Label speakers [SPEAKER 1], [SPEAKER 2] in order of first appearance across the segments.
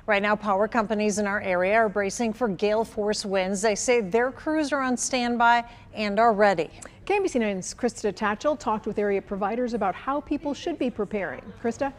[SPEAKER 1] Right now, power companies in our area are bracing for gale force winds. They say their crews are on standby and are ready.
[SPEAKER 2] KMBC 9's Krista Tatchell talked with area providers about how people should be preparing. Krista?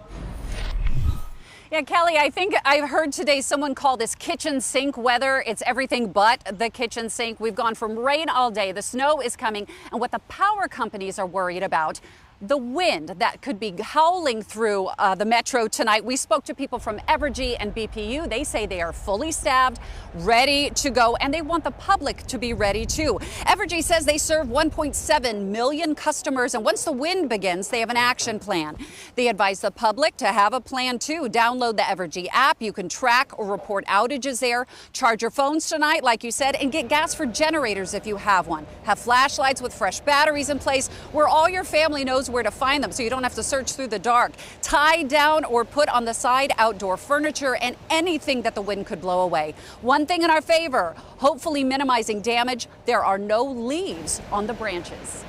[SPEAKER 3] Yeah, Kelly, I think I heard today someone call this kitchen sink weather. It's everything but the kitchen sink. We've gone from rain all day. The snow is coming. And what the power companies are worried about, the wind that could be howling through the metro tonight. We spoke to people from Evergy and BPU. They say they are fully staffed, ready to go, and they want the public to be ready too. Evergy says they serve 1.7 million customers, and once the wind begins, they have an action plan. They advise the public to have a plan too. Download the Evergy app. You can track or report outages there. Charge your phones tonight, like you said, and get gas for generators if you have one. Have flashlights with fresh batteries in place where all your family knows where to find them, so you don't have to search through the dark. Tie down or put on the side outdoor furniture and anything that the wind could blow away. One thing in our favor, hopefully minimizing damage, there are no leaves on the branches.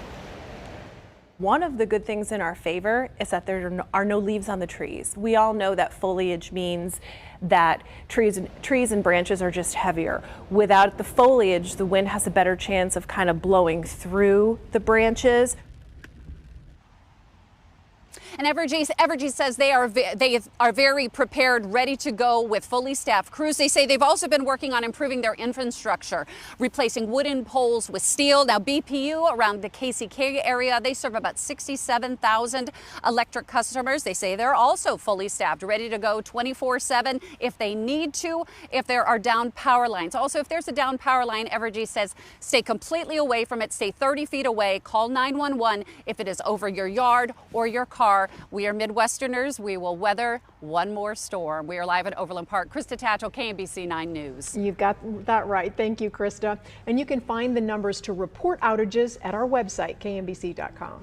[SPEAKER 4] One of the good things in our favor is that there are no leaves on the trees. We all know that foliage means that trees and branches are just heavier. Without the foliage, the wind has a better chance of kind of blowing through the branches.
[SPEAKER 3] And Evergy says they are very prepared, ready to go with fully staffed crews. They say they've also been working on improving their infrastructure, replacing wooden poles with steel. Now, BPU around the KCK area, they serve about 67,000 electric customers. They say they're also fully staffed, ready to go 24/7 if they need to, if there are down power lines. Also, if there's a down power line, Evergy says stay completely away from it, stay 30 feet away, call 911 if it is over your yard or your car. We are Midwesterners. We will weather one more storm. We are live at Overland Park. Krista Tatchell, KMBC 9 News.
[SPEAKER 2] You've got that right. Thank you, Krista. And you can find the numbers to report outages at our website, kmbc.com.